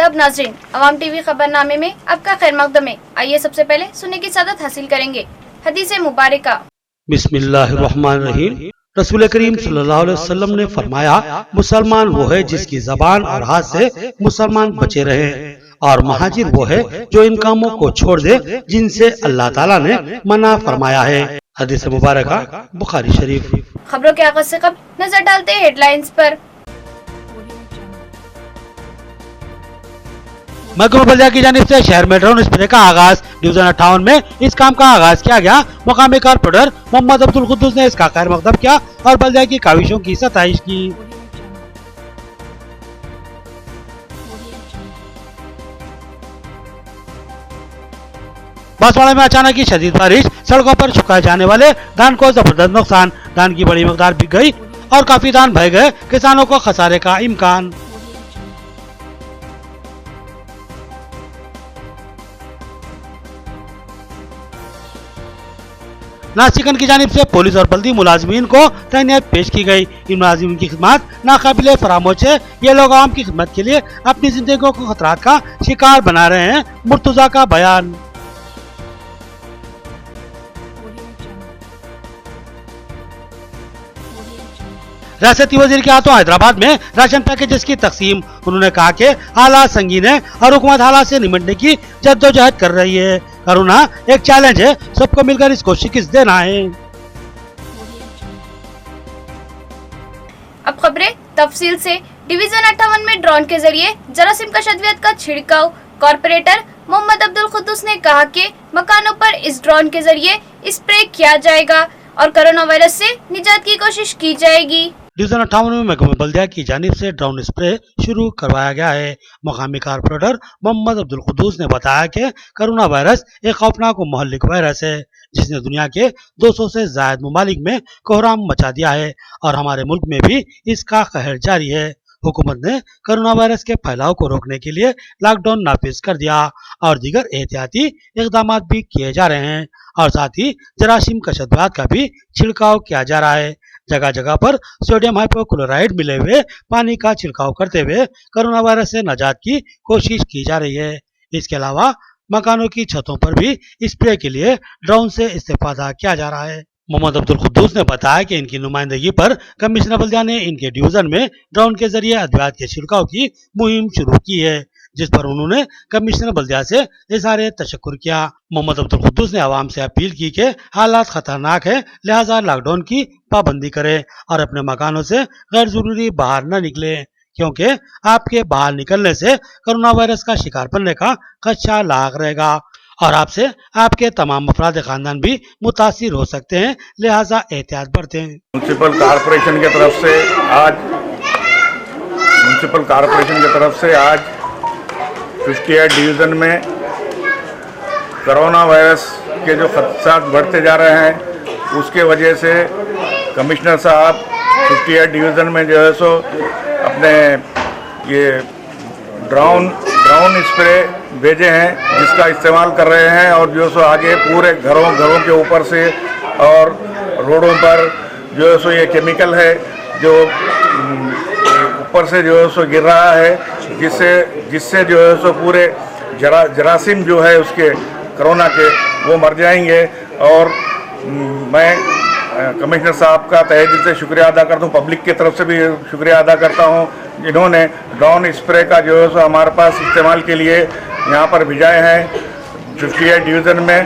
आदाब नाज़रीन, अवाम टीवी खबरनामे में आपका खैर मकदम है। आइए सबसे पहले सुनने की सादत हासिल करेंगे हदीस मुबारका। बिस्मिल्लाहिर्रहमानिर्रहीम। रसूल करीम सल्लल्लाहु अलैहि वसल्लम ने फरमाया, मुसलमान वो है जिसकी जबान और हाथ से मुसलमान बचे रहे, और महाजिर वो है जो इन कामों को छोड़ दे जिनसे अल्लाह ताला ने मना फरमाया है। हदीस मुबारका बुखारी शरीफ। खबरों के आगाज से कब नजर डालते हैं हेडलाइंस पर। महकमा बल्दिया की जानिब से शहर में ड्रोन स्प्रे का आगाज। डिवीजन 58 में इस काम का आगाज किया गया। मुकामी कारपोरेटर मोहम्मद अब्दुल कुद्दूस ने इसका खैर मकदम किया और बल्दिया की काविशों की सताइश की। बांसवाड़ा में अचानक की शदीद बारिश, सड़कों पर सुखाए जाने वाले धान को जबरदस्त नुकसान। धान की बड़ी मकदार बिक गई और काफी धान बह गए, किसानों को खसारे का इम्कान। नासिकन की जानिब से पुलिस और बल्दी मुलाजमीन को तैनात पेश की गई। इन मुलाजिमीन की खिदमत नाकाबिले फरामोश है। ये लोग आवाम की खिदमत के लिए अपनी जिंदगियों को खतरात का शिकार बना रहे हैं। मुर्तजा का बयान। रियासती वजीर के हाथों हैदराबाद में राशन पैकेजेस की तकसीम। उन्होंने कहा कि हालात संगीन है और हुकूमत हालात से निपटने की जद्दोजहद कर रही है। कोरोना एक चैलेंज है, सबको मिलकर इसको शिकस्त देना है। अब खबरें तफसील से। डिवीजन 58 में ड्रोन के जरिए जरासीम कशफियत का छिड़काव। कॉर्पोरेटर मोहम्मद अब्दुल कुद्दूस ने कहा कि मकानों पर इस ड्रोन के जरिए स्प्रे किया जाएगा और कोरोना वायरस से निजात की कोशिश की जाएगी। डिवीजन 58 में महकमा बल्दिया की जानिब से ड्रोन स्प्रे शुरू करवाया गया है। मुकामी कारपोरेटर मोहम्मद अब्दुल कुद्दूस ने बताया कि कोरोना वायरस एक खौफनाक और मुहल्लिक वायरस है जिसने दुनिया के 200 से ज्यादा ममालिक में कोहराम मचा दिया है और हमारे मुल्क में भी इसका कहर जारी है। हुकूमत ने कोरोना वायरस के फैलाव को रोकने के लिए लॉकडाउन नाफिज कर दिया और दीगर एहतियाती इकदाम भी किए जा रहे हैं और साथ ही जरासीम कशफियत का भी छिड़काव किया जा रहा है। जगह जगह पर सोडियम हाइपोक्लोराइड मिले हुए पानी का छिड़काव करते हुए कोरोना वायरस से निजात की कोशिश की जा रही है। इसके अलावा मकानों की छतों पर भी स्प्रे के लिए ड्रोन से इस्तेफादा किया जा रहा है। मोहम्मद अब्दुल कुद्दूस ने बताया कि इनकी नुमाइंदगी पर कमिश्नर बल्दिया ने इनके डिवीजन में ड्रोन के जरिए अद्वियात के छिड़काव की मुहिम शुरू की है, जिस पर उन्होंने कमिश्नर बल्दिया से इज़हार तशक्कुर किया। मोहम्मद अब्दुल कुद्दूस ने आवाम से अपील की कि हालात खतरनाक है, लिहाजा लॉकडाउन की पाबंदी करें और अपने मकानों से गैर जरूरी बाहर न निकले, क्योंकि आपके बाहर निकलने से कोरोना वायरस का शिकार बनने का खदशा लाक रहेगा और आपसे आपके तमाम अफराद खानदान भी मुतासिर हो सकते हैं, लिहाजा एहतियात बरतें। म्यूनसिपल कॉरपोरेशन की तरफ से आज 58 डिवीज़न में कोरोना वायरस के जो खदशात बढ़ते जा रहे हैं उसके वजह से कमिश्नर साहब 58 डिवीज़न में जो है सो अपने ये ड्रोन स्प्रे भेजे हैं जिसका इस्तेमाल कर रहे हैं और जो सो आगे पूरे घरों के ऊपर से और रोडों पर जो है सो ये केमिकल है जो ऊपर से जो है सो गिर रहा है जिससे जो है सो पूरे जरासीम जो है उसके कोरोना के वो मर जाएंगे। और मैं कमिश्नर साहब का तहे दिल से शुक्रिया अदा करता हूँ, पब्लिक की तरफ से भी शुक्रिया अदा करता हूँ जिन्होंने ड्रोन स्प्रे का जो है सो हमारे पास इस्तेमाल के लिए यहाँ पर भिजाए हैं 58 डिवीज़न में।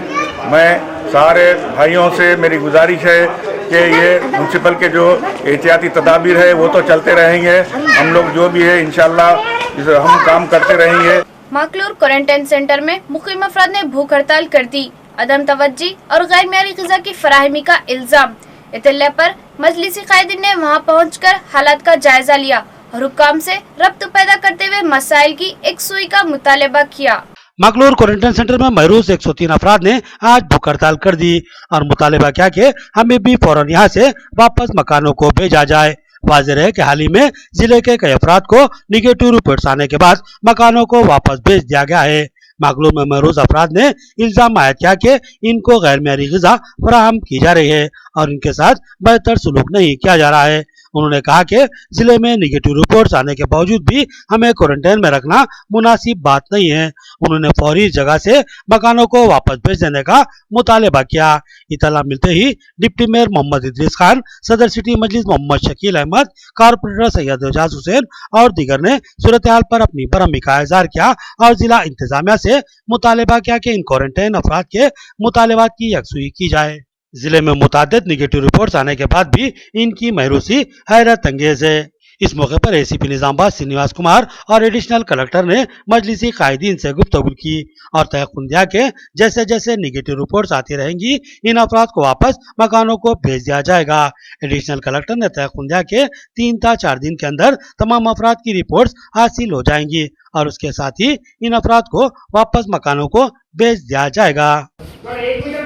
मैं सारे भाइयों से मेरी गुजारिश है कि ये म्यूनसिपल के जो एहतियाती तदाबीर है वो तो चलते रहेंगे, हम लोग जो भी है इंशाल्लाह हम काम करते रहेंगे। माकलूर क्वारंटाइन सेंटर में मुकीम अफराद ने भूख हड़ताल कर दी। अदम तवज्जी और गैर मेयारी ग़िज़ा की फराहमी का इल्जाम। इत्तला पर मजलिसी कायदीन ने वहां पहुंचकर हालात का जायजा लिया और हुक्काम से रब्त पैदा करते हुए मसाइल की एक सुई का मुतालबा किया। माकलूर क्वारंटाइन सेंटर में महरूज 103 अफराद ने आज भूख हड़ताल कर दी और मुतालबा किया कि हमें भी फौरन यहाँ से वापस मकानों को भेजा जाए। वाज़ेह है कि हाल ही में जिले के कई अफराद को निगेटिव रिपोर्ट्स आने के बाद मकानों को वापस भेज दिया गया है। माकलूम में महरूज अफराद ने इल्जाम आयद किया कि इनको गैर मेयारी ग़िज़ा फराहम की जा रही है और इनके साथ बेहतर सलूक नहीं किया जा रहा है। उन्होंने कहा कि जिले में निगेटिव रिपोर्ट्स आने के बावजूद भी हमें क्वारंटाइन में रखना मुनासिब बात नहीं है। उन्होंने फौरी जगह से मकानों को वापस भेज देने का मुतालबा किया। इतला मिलते ही डिप्टी मेयर मोहम्मद इदरीस खान, सदर सिटी मजलिस मोहम्मद शकील अहमद, कारपोरेटर सैयद एजाज हुसैन और दीगर ने सूरत हाल पर अपनी बरहमी का इजहार किया और जिला इंतजामिया से मुतालबा किया कि इन क्वारंटाइन अफराद के मुतालबात की यकसुई की जाए। जिले में मुतादिद निगेटिव रिपोर्ट्स आने के बाद भी इनकी महरूसी हैरत अंगेज है। इस मौके पर एसीपी निजामाबाद श्रीनिवास कुमार और एडिशनल कलेक्टर ने मजलिसी कायदीन से गुफ्तगू की और तयक़ुन दिया कि जैसे जैसे निगेटिव रिपोर्ट्स आती रहेंगी इन अफराद को वापस मकानों को भेज दिया जाएगा। एडिशनल कलेक्टर ने तयक़ुन दिया कि 3 था 4 दिन के अंदर तमाम अफराद की रिपोर्ट्स हासिल हो जाएंगी और उसके साथ ही इन अफराद को वापस मकानों को भेज दिया जाएगा।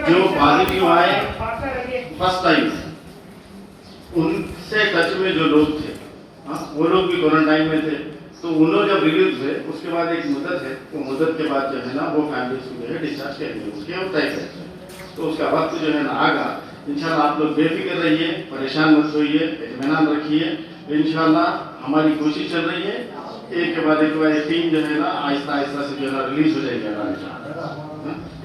जो पॉजिटिव आए फर्स्ट टाइम उनसे टच में जो लोग थे, वो लोग भी क्वारंटाइन में थे, तो उन लोग जब रिलीज हुए उसके बाद एक मुद्दत है, तो मुद्दत के बाद जो है ना वो फैमिली को जो है डिस्चार्ज करेंगे, उसके अब तय करेंगे। तो उसका वक्त जो है ना आगा। इंशाल्लाह आप लोग बेफिक्र रहिए, परेशान मत होइए, इत्मीनान रखिए। इंशाल्लाह हमारी कोशिश चल रही है, एक के बाद एक टीम जो है ना आहिस्ता आहिस्ता से जो है ना रिलीज हो जाएगी।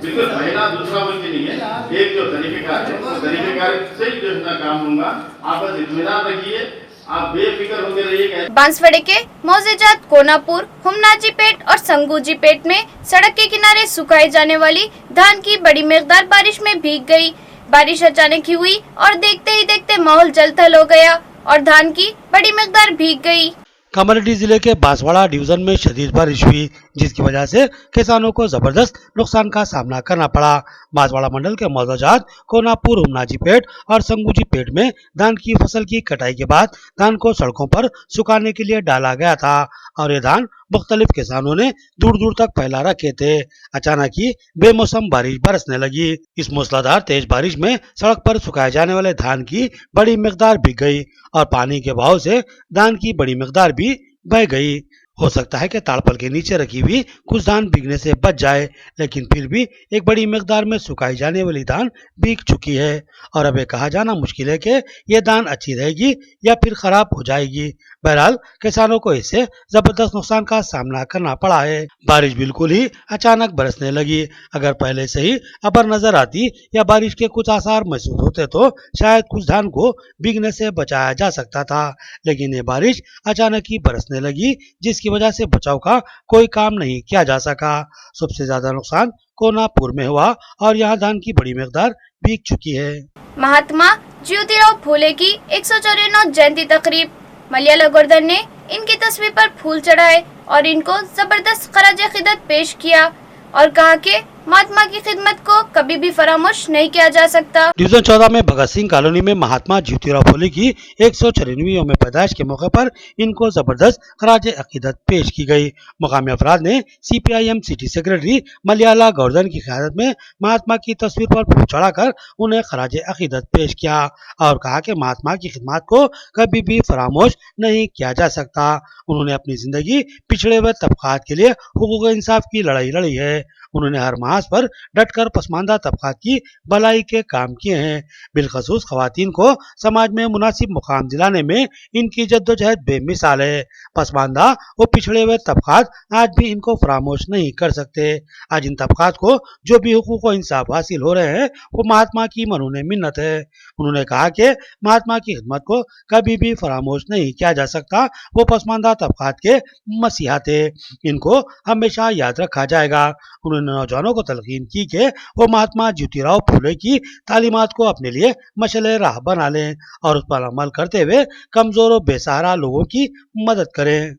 बिल्कुल पहला दूसरा बोल के नहीं है, एक जो तरीक़ेकार है उस तरीक़ेकार से ही जो है ना काम होगा। आप बस इत्मीनान रखिए, आप बेफिक्र होकर रहिए। बांसवाड़े के मौजेजात कोनापुर, हुमनाजी पेट और संगूजी पेट में सड़क के किनारे सुखाई जाने वाली धान की बड़ी मिकदार बारिश में भीग गई। बारिश अचानक ही हुई और देखते ही देखते माहौल जलथल हो गया और धान की बड़ी मिकदार भीग गई। कामारेड्डी जिले के बांसवाड़ा डिवीजन में शदीद बारिश हुई, जिसकी वजह से किसानों को जबरदस्त नुकसान का सामना करना पड़ा। बांसवाड़ा मंडल के मौजाजात कोनापुर, हुमनाजी पेट और संगूजी पेट में धान की फसल की कटाई के बाद धान को सड़कों पर सुखाने के लिए डाला गया था और ये धान मुख्तलिफ किसानों ने दूर दूर तक फैला रखे थे। अचानक ही बेमौसम बारिश बरसने लगी। इस मूसलाधार तेज बारिश में सड़क पर सुखाए जाने वाले धान की बड़ी मिकदार भीग गई और पानी के बहाव से धान की बड़ी मिकदार भी बह गई। हो सकता है कि ताड़पल के नीचे रखी हुई कुछ धान भीगने से बच जाए, लेकिन फिर भी एक बड़ी मिकदार में सुखाई जाने वाली धान भीग चुकी है और अब ये कहा जाना मुश्किल है कि ये धान अच्छी रहेगी या फिर खराब हो जाएगी। बहरहाल किसानों को इससे जबरदस्त नुकसान का सामना करना पड़ा है। बारिश बिल्कुल ही अचानक बरसने लगी। अगर पहले से ही अबर नजर आती या बारिश के कुछ आसार महसूस होते तो शायद कुछ धान को भीगने से बचाया जा सकता था, लेकिन ये बारिश अचानक ही बरसने लगी, जिसकी वजह से बचाव का कोई काम नहीं किया जा सका। सबसे ज्यादा नुकसान कोनापुर में हुआ और यहाँ धान की बड़ी मिकदार भीग चुकी है। महात्मा ज्योतिराव फूले की 154 जयंती तकरीब, मलयाला गोवर्धन ने इनकी तस्वीर पर फूल चढ़ाए और इनको जबरदस्त खराज खिदमत पेश किया और कहा कि महात्मा की खिदमत को कभी भी फरामोश नहीं किया जा सकता। डिवीजन 14 में भगत सिंह कॉलोनी में महात्मा ज्योतिराव फूले की 194वीं यौम पैदाइश के मौके पर इनको जबरदस्त खराज अकीदत पेश की गई। मुकामी अफराद ने CPIM city secretary Malaya Govardhan की क़यादत में महात्मा की तस्वीर पर फूल चढ़ाकर उन्हें खराज अकीदत पेश किया और कहा कि महात्मा की खिदमत को कभी भी फरामोश नहीं किया जा सकता। उन्होंने अपनी जिंदगी पिछड़े हुए तबकात के लिए हुकूक इंसाफ की लड़ाई लड़ी है। उन्होंने हर मास पर डटकर पसमानदा तबकात की भलाई के काम किए हैं। बिलखसूस खवातीन को समाज में मुनासिब मुकाम दिलाने में इनकी जद्दोजहद बेमिसाल है। पसमानदा और पिछड़े हुए तबकात आज भी इनको फरामोश नहीं कर सकते। आज इन तबकात को जो भी हुकूक और इंसाफ हासिल हो रहे हैं वो महात्मा की मरूने मिन्नत है। उन्होंने कहा कि महात्मा की खिदमत को कभी भी फरामोश नहीं किया जा सकता। वो पसमानदा तबकात के मसीहा थे, इनको हमेशा याद रखा जाएगा। उन्होंने नौजवानों को तलकीन की कि वो महात्मा ज्योतिराव फूले की तालीमात को अपने लिए मशले राह बना लें और उस पर अमल करते हुए कमजोर और बेसहारा लोगों की मदद करें।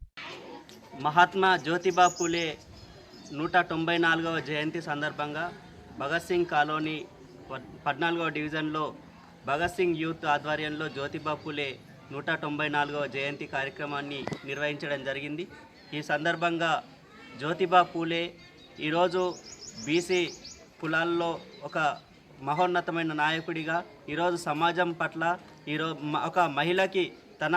महात्मा ज्योतिबा फूले 194వ జయంతి సందర్భంగా భగత్ సింగ్ కాలనీ 14వ డివిజన్లో భగత్ సింగ్ యూత్ ఆధ్వర్యంలో జ్యోతిబా ఫూలే 194వ జయంతి కార్యక్రమాన్ని నిర్వహించడం జరిగింది। ఈ సందర్భంగా జ్యోతిబా ఫూలే ఈరోజు బీసీ కులాల్లో ఒక మహోన్నతమైన నాయకుడిగా ఈరోజు సమాజం పట్ల ఒక మహిళకి తన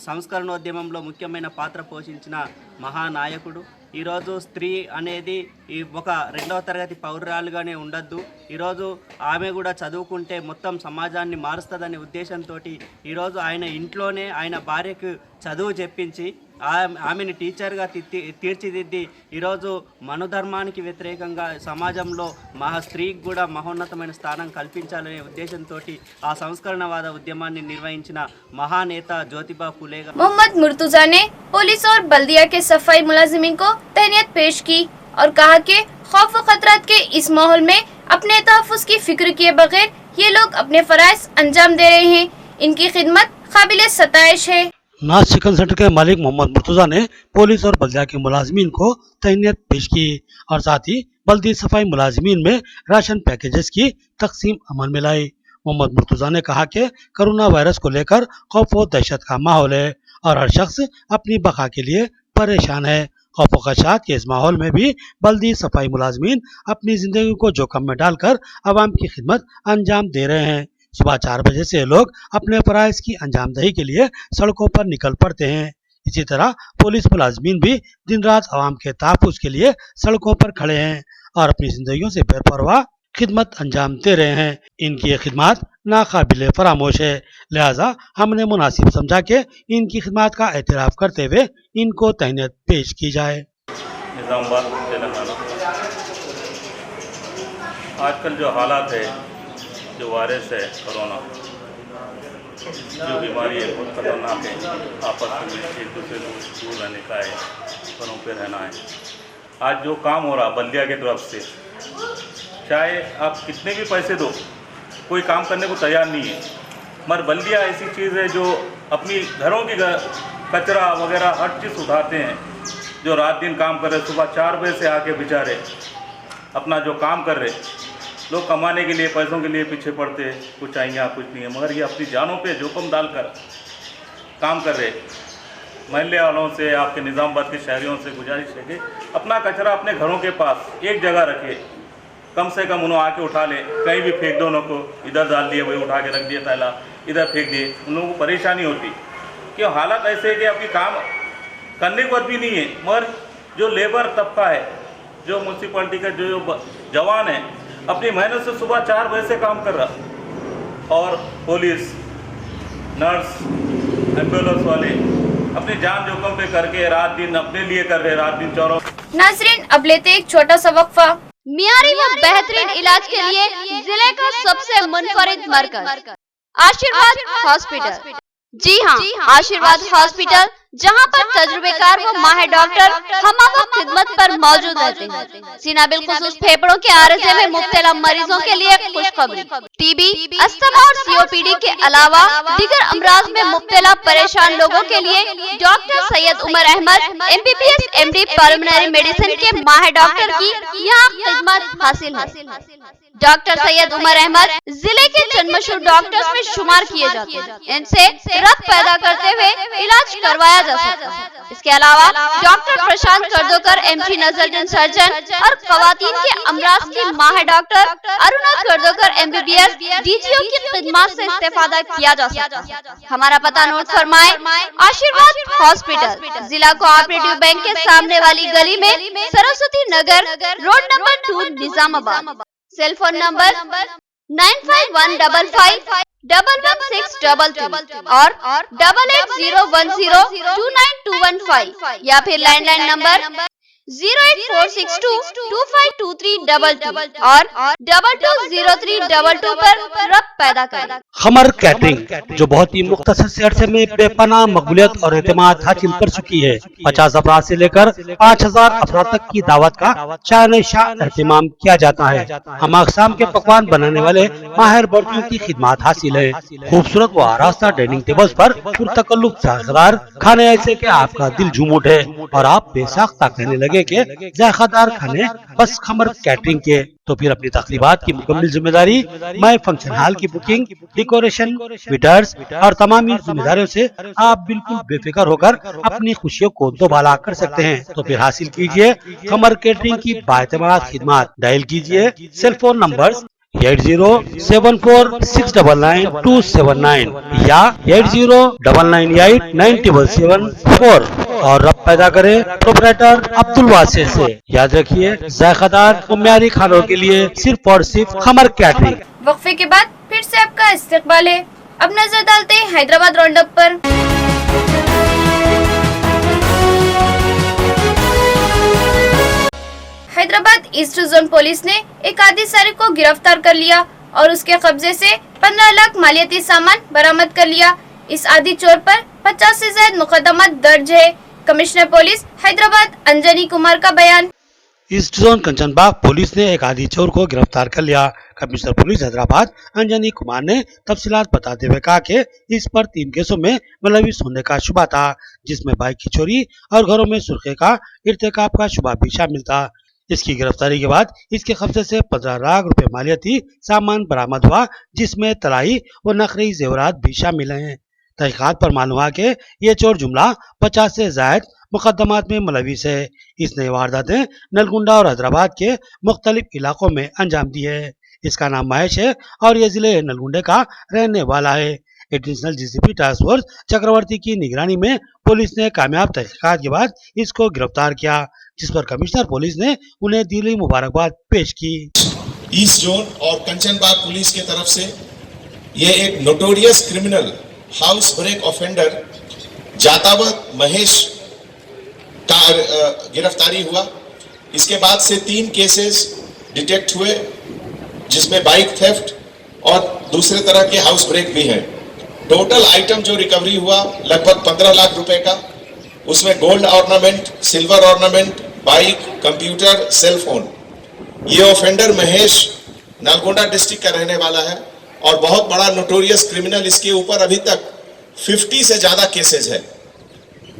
సంస్కరణోద్యమంలో ముఖ్యమైన పాత్ర పోషించిన మహానాయకుడు। ఈరోజు స్త్రీ అనేది ఒక రెండవ తరగతి పౌరురాలుగానే ఉండద్దు. ఈరోజు ఆమె కూడా చదువుకుంటే మొత్తం సమాజాన్ని మారుస్తుందనే ఉద్దేశంతో ఈరోజు ఆయన ఇంట్లోనే ఆయన భార్యకు చదువు చెప్పించి ఆమెను టీచర్గా తీర్చిదిద్ది ఈరోజు మనుధర్మానికి వ్యతిరేకంగా సమాజంలో స్త్రీకి కూడా మహోన్నతమైన స్థానం కల్పించాలనే ఉద్దేశంతో ఆ సంస్కరణవాద ఉద్యమాన్ని నిర్వహించిన महानेता ज्योतिबा फुले। मोहम्मद मुर्तुजा ने पुलिस और बल्दिया के सफाई मुलाजिमीन को तहनीत पेश की और कहा कि खौफ व खतरात के इस माहौल में अपने तहफ़्फ़ुज़ की फिक्र किए बगैर ये लोग अपने फराइज़ अंजाम दे रहे हैं। इनकी खिदमत काबिले सताइश है। नाज चिकन सेंटर के मालिक मोहम्मद मुर्तुजा ने पुलिस और बल्दिया के मुलाजिमीन को तहनीत पेश की और साथ ही बल्दी सफाई मुलाजिमीन में राशन पैकेजेस की तकसीम अमल में लाई। मोहम्मद मुर्तुजा ने कहा कि कोरोना वायरस को लेकर खौफ व दहशत का माहौल है और हर शख्स अपनी बका के लिए परेशान है। खौफ व खदशात के इस माहौल में भी बल्दी सफाई मुलाजमीन अपनी जिंदगी को जोखिम में डालकर आवाम की खिदमत अंजाम दे रहे हैं। सुबह 4 बजे से लोग अपने फराइज की अंजामदही के लिए सड़कों पर निकल पड़ते हैं। इसी तरह पुलिस मुलाजमीन भी दिन रात आवाम के तहफ़्फ़ुज़ के लिए सड़कों पर खड़े हैं और अपनी जिंदगियों से बेपरवाह खिदमत अंजाम दे रहे हैं। इनकी ये खिदमत नाकाबिले फरामोश है, लिहाजा हमने मुनासिब समझा कि इनकी खिदमत का एतराफ़ करते हुए इनको तहनीत पेश की जाए। निज़ामाबाद तेलंगाना। आजकल जो हालात है, जो वायरस है कोरोना, जो बीमारी है बहुत खतरनाक है, आपस में एक दूसरे को दूर रहने का है, घरों पे रहना है। आज जो काम हो रहा बल्दिया की तरफ से, चाहे आप कितने भी पैसे दो कोई काम करने को तैयार नहीं है, मगर बल्दिया ऐसी चीज़ है जो अपनी घरों की कचरा वगैरह हर चीज़ उठाते हैं, जो रात दिन काम कर रहे, सुबह 4 बजे से आके बेचारे अपना जो काम कर रहे, लोग कमाने के लिए पैसों के लिए पीछे पड़ते, कुछ चाहिए कुछ नहीं है, मगर ये अपनी जानों पे जोखिम डालकर काम कर रहे। महल्ले वालों से, आपके निज़ामाबाद के शहरियों से गुजारिश है कि अपना कचरा अपने घरों के पास एक जगह रखे, कम से कम उन्होंने आके उठा ले, कहीं भी फेंक दो, उनको इधर डाल दिए, वही उठा के रख दिया थैला, इधर फेंक दिए, उन लोगों को परेशानी होती। कि हालात ऐसे है कि अभी काम करने को भी नहीं है, मगर जो लेबर तबका है, जो म्यूनसिपलिटी का जो जवान है, अपनी मेहनत से सुबह 4 बजे से काम कर रहा, और पुलिस, नर्स, एम्बुलेंस वाले अपनी जान जोखिम पे करके रात दिन अपने लिए कर रहे, रात दिन चौरों। नाजरीन, अब लेते एक छोटा सा वक्फा। मियारी व बेहतरीन इलाज के लिए जिले का सबसे मुनफरिद मरकज आशीर्वाद हॉस्पिटल। जी हाँ, आशीर्वाद हॉस्पिटल, जहां पर तजुर्बेकार व माहिर डॉक्टर हमवक्त खिदमत पर मौजूद रहते हैं। सीना बिलखुसूस फेफड़ों के आरज़े में मुब्तला मरीजों के लिए खुशखबरी, टीबी, अस्थमा और सीओपीडी के अलावा दीगर अमराज में मुब्तला परेशान लोगों के लिए doctor Syed Umar Ahmed MBBS MD pulmonary medicine के माहिर डॉक्टर की यहाँ खिदमत हासिल है। डॉक्टर सैयद उमर अहमद जिले के चंद-मशहूर डॉक्टर्स में शुमार किए जाते हैं। इनसे रक्त पैदा करते हुए इलाज करवाया जा सकता है। इसके अलावा डॉक्टर प्रशांत कर्दोकर MG नजरजन सर्जन और खवातीन के अमराज की माहिर डॉक्टर अरुणा कर्दोकर MBBS DGO की खिदमत से इस्तेफादा किया जा सकता है। हमारा पता नोट फरमाए, आशीर्वाद हॉस्पिटल, जिला कोऑपरेटिव बैंक के सामने वाली गली में, Saraswati Nagar, road number 2, Nizamabad. Cell phone number 9515511622 और 8801029215 या फिर लैंडलाइन नंबर 08462252322 और 220322 पर रक्त पैदा करें। खमर कैटरिंग, जो बहुत ही मुख्तसर से अरसे में बेपनाह मकबूलियत और एतमाद हासिल कर चुकी है। 50 अफराद से लेकर 5000 अफराद तक की दावत का शान एहतमाम किया जाता है। हम अक़साम के पकवान बनाने वाले माहिर बर्तियों की खिदमत हासिल है। खूबसूरत व आरास्ता डाइनिंग टेबल्स पर पुरतकल्लुफ़ जायकेदार खाने ऐसे कि आपका दिल झूम उठे और आप बेसाख्ता कहने लगे के जायकेदार खाने बस खमर कैटरिंग के। तो फिर अपनी तकरीबात की मुकम्मल जिम्मेदारी माय फंक्शन हॉल की बुकिंग, डेकोरेशन, वेटर्स और तमाम जिम्मेदारियों से आप बिल्कुल बेफिक्र होकर अपनी खुशियों को दोबाला कर सकते हैं। तो फिर हासिल कीजिए खमर कैटरिंग की बाएतमाद खिदमत। डायल कीजिए सेल फोन नंबर 8074699279 या 8099897774 और रब पैदा करे प्रोपराइटर अब्दुल वासे से। याद रखिए, जायकादार और म्यारी खानों के लिए सिर्फ और सिर्फ खमर कैटरिंग। वक्फे के बाद फिर से आपका इस्तेकबाल है। अब नजर डालते हैं हैदराबाद राउंडअप पर। हैदराबाद ईस्ट जोन पुलिस ने एक आदि सारिक को गिरफ्तार कर लिया और उसके कब्जे से 15 लाख मालियाती सामान बरामद कर लिया। इस आदि चोर पर 50 से ज्यादा मुकदमा दर्ज है। कमिश्नर पुलिस हैदराबाद अंजनी कुमार का बयान। ईस्ट जोन कंचनबाग पुलिस ने एक आदि चोर को गिरफ्तार कर लिया। कमिश्नर पुलिस हैदराबाद अंजनी कुमार ने तफसीलात बताते हुए कहा कि इस पर 3 केसों में मुलविस होने का शुबा था, जिसमें बाइक की चोरी और घरों में सुर्खे का इर्तिकाब का शुबा भी शामिल था। इसकी गिरफ्तारी के बाद इसके कब्जे से 15 लाख रुपए मालियाती सामान बरामद हुआ, जिसमें तलाई व नकली जेवरात भी शामिल हैं। तहकीकात पर मालूम हुआ कि ये चोर जुमला 50 से ज्यादा मुकदमात में मुलविस है। इसने वारदातें नलगुंडा और हैदराबाद के मुख्तलिफ इलाकों में अंजाम दी है। इसका नाम महेश है और ये जिले नलगुंडे का रहने वाला है। एडिशनल डीसीपी टास्क फोर्स चक्रवर्ती की निगरानी में पुलिस ने कामयाब तहकीकात के बाद इसको गिरफ्तार किया, जिस पर कमिश्नर पुलिस ने उन्हें दिली मुबारकबाद पेश की। ईस्ट जोन और कंचनबाग पुलिस की तरफ से ये एक notorious criminal house break offender Jatavath Mahesh का गिरफ्तारी हुआ। इसके बाद से 3 केसेस डिटेक्ट हुए, जिसमें बाइक थेफ्ट और दूसरे तरह के हाउस ब्रेक भी हैं। टोटल आइटम जो रिकवरी हुआ लगभग 15 लाख रुपए का, उसमें gold ornament, silver ornament, bike, computer, cell phone. ये ऑफेंडर महेश नलगोंडा डिस्ट्रिक्ट का रहने वाला है और बहुत बड़ा नोटोरियस क्रिमिनल। इसके ऊपर अभी तक 50 से ज्यादा केसेस है,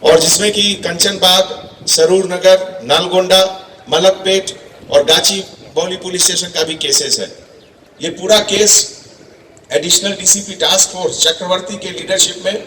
और जिसमें कि कंचनबाग, सरूर नगर, नालगोंडा, मलकपेट और गाची बौली पुलिस स्टेशन का भी केसेस है। ये पूरा case additional DCP task force Chakravarthy के लीडरशिप में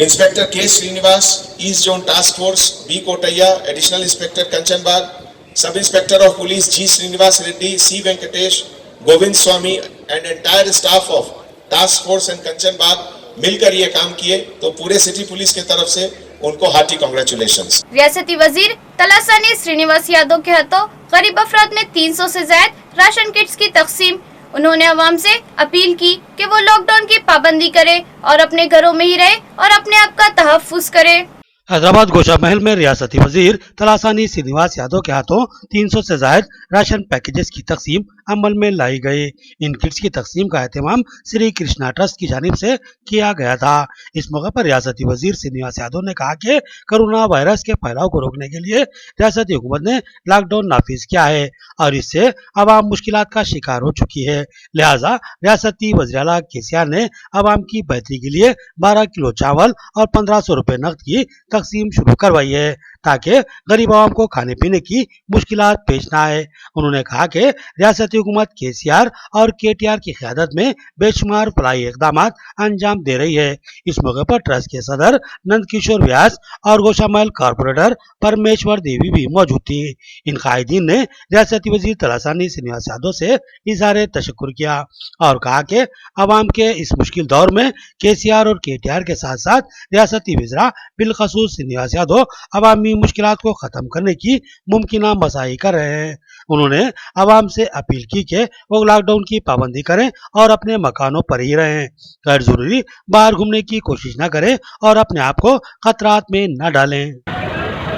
inspector K Srinivas, east zone task force B Kotaiah, additional inspector Kanchanbagh, sub inspector of police G Srinivas Reddy, C Venkatesh, Govind Swamy and entire staff of task force and Kanchanbagh मिलकर ये काम किए। तो पूरे सिटी पुलिस की तरफ से उनको हार्टी कांग्रेचुलेशंस। रियासती वजीर तलासानी श्रीनिवास यादव के हाथों गरीब अफराद में 300 से ज्यादा राशन किट्स की तकसीम। उन्होंने अवाम से अपील की कि वो लॉकडाउन की पाबंदी करे और अपने घरों में ही रहे और अपने आप का तहफ्फुज करे। हैदराबाद गोशा महल में रियासती वजीर तलासानी श्रीनिवास यादव के हाथों 300 से ज्यादा राशन पैकेजेस की तकसीम अमल में लाई गई। इन किट्स की तकसीम का एहतमाम श्री कृष्णा ट्रस्ट की जानिब से किया गया था। इस मौके पर रियासती वजीर श्रीनिवास यादव ने कहा कि कोरोना वायरस के फैलाव को रोकने के लिए रियासती हुकूमत ने लॉकडाउन नाफिज किया है और इससे आवाम मुश्किलात का शिकार हो चुकी है। लिहाजा रियासती वज़ीर आला केसीआर ने आवाम की बेहतरी के लिए 12 किलो चावल और 1500 रुपए नकद की तकसीम शुरू करवाई है, ताकि गरीब आवाम को खाने पीने की मुश्किलात पेश न आए। उन्होंने कहा कि रियासती हुकूमत केसीआर और केटीआर की क़यादत में बेशुमार फलाही इक़दाम अंजाम दे रही है। इस मौके पर ट्रस्ट के सदर नंद किशोर व्यास और गोशामहल कारपोरेटर परमेश्वर देवी भी मौजूद थी। इन कायदीन ने रियासती वजीर तलासानी श्रीनिवास यादव से इज़हार तशक्कुर किया और कहा कि आवाम के इस मुश्किल दौर में केसीआर और केटीआर के साथ साथ रियासती वज़ीरा बिलखसूस श्रीनिवास यादव अवामी मुश्किलात को खत्म करने की मुमकिन मसाई कर रहे हैं। उन्होंने आवाम से अपील की कि वो लॉकडाउन की पाबंदी करें और अपने मकानों पर ही रहें, गैर जरूरी बाहर घूमने की कोशिश न करें और अपने आप को खतरात में न डालें।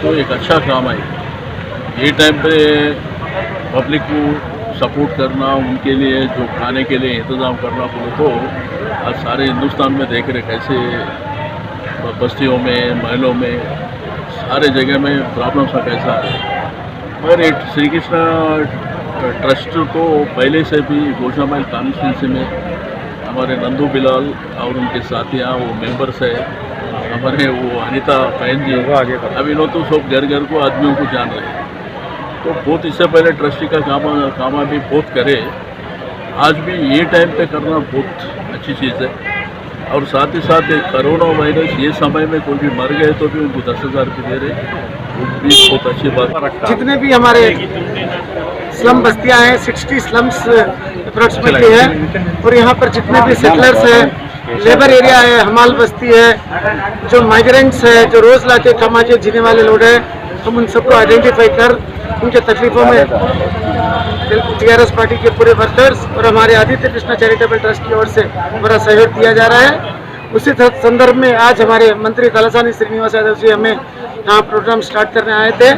तो एक अच्छा काम है ये टाइम पे पब्लिक को सपोर्ट करना, उनके लिए जो खाने के लिए इंतज़ाम करना बोले तो आज सारे हिंदुस्तान में देख रहे कैसे बस्तियों में, महलों में, सारे जगह में प्रॉब्लम सा कैसा है। मगर श्री कृष्णा ट्रस्ट को पहले से भी गोशामहल कॉन्स्टिट्यूंसी में हमारे नंदू बिलाल और उनके साथियाँ वो मेंबर्स है, हमारे वो अनिता बहन जी, अब इन्हों तो सब घर घर को आदमियों को जान रहे हैं। तो बहुत इससे पहले ट्रस्टी का काम भी बहुत करे, आज भी ये टाइम पे करना बहुत अच्छी चीज़ है। और साथ ही साथ कोरोना वायरस ये समय में कोई भी मर गए तो भी उनको 10,000 रुपये दे रहे, वो भी बहुत अच्छी बात। जितने भी हमारे स्लम बस्तियां हैं, 60 स्लम्स अप्रोक्सीमेटली है। और यहाँ पर जितने भी सेटलर्स हैं, लेबर एरिया है, हमाल बस्ती है, जो माइग्रेंट्स है, जो रोज़ लाके कमाके जीने वाले लोग हैं, हम उन सबको आइडेंटिफाई कर उनके तकलीफ़ों में टीआरएस पार्टी के पूरे वर्कर्स और हमारे आदित्य कृष्णा चैरिटेबल ट्रस्ट की ओर से बड़ा सहयोग दिया जा रहा है। उसी संदर्भ में आज हमारे मंत्री तलसानी श्रीनिवास यादव जी हमें यहाँ प्रोग्राम स्टार्ट करने आए थे।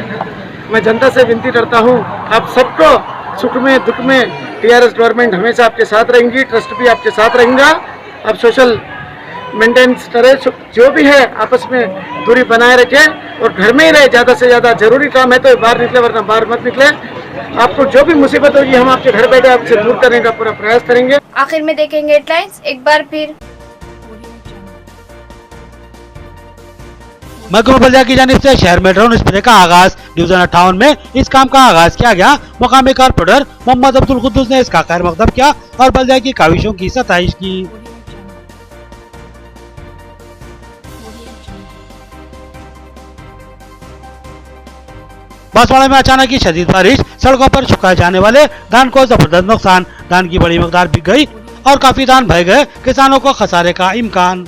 मैं जनता से विनती करता हूँ, आप सबको सुख में दुख में टीआरएस गवर्नमेंट हमेशा आपके साथ रहेंगी, ट्रस्ट भी आपके साथ रहेगा। आप सोशल मेंटेनेंस करें, जो भी है आपस में दूरी बनाए रखें और घर में ही रहे। ज़्यादा से ज़्यादा जरूरी काम है तो बाहर निकले, वरना बाहर मत निकले। आपको जो भी मुसीबत होगी हम आपके घर बैठे आपसे दूर करने का पूरा प्रयास करेंगे। आखिर में देखेंगे हेडलाइंस एक बार फिर। महकमा बल्दिया की जानिब से शहर में ड्रोन स्प्रे का आगाज। डिवीजन 58 में इस काम का आगाज किया गया। मकामी कारपोरेटर मोहम्मद अब्दुल कुद्दूस ने इसका खैर मकदम किया और बल्दिया की काविशों की सताइश की। बांसवाड़ा में अचानक ही शदीद बारिश, सड़कों पर सुखाए जाने वाले धान को जबरदस्त नुकसान। धान की बड़ी मकदार बिक गई और काफी धान बह गए, किसानों को खसारे का इम्कान।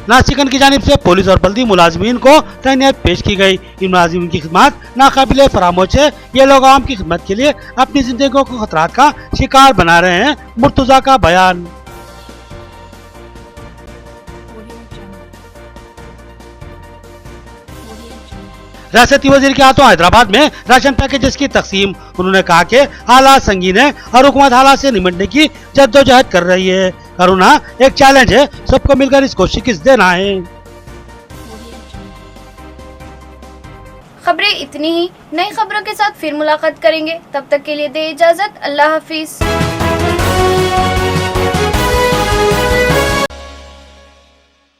नासिकन की जानिब से पुलिस और बल्दी मुलाजमीन को तैनात पेश की गई। इन मुलाजिमीन की खिदमत नाकाबिले फरामोश है। ये लोग आवाम की खिदमत के लिए अपनी जिंदगियों को खतरात का शिकार बना रहे हैं। मुर्तजा का बयान। रियासती वजीर के हाथों हैदराबाद में राशन पैकेजेस की तकसीम। उन्होंने कहा कि हालात संगीन है और हुकूमत हालात से निपटने की जद्दोजहद कर रही है। कोरोना एक चैलेंज है, सबको मिलकर इसको शिकस्त देना है। खबरें इतनी ही, नई खबरों के साथ फिर मुलाकात करेंगे। तब तक के लिए दे इजाजत। अल्लाह हाफिज।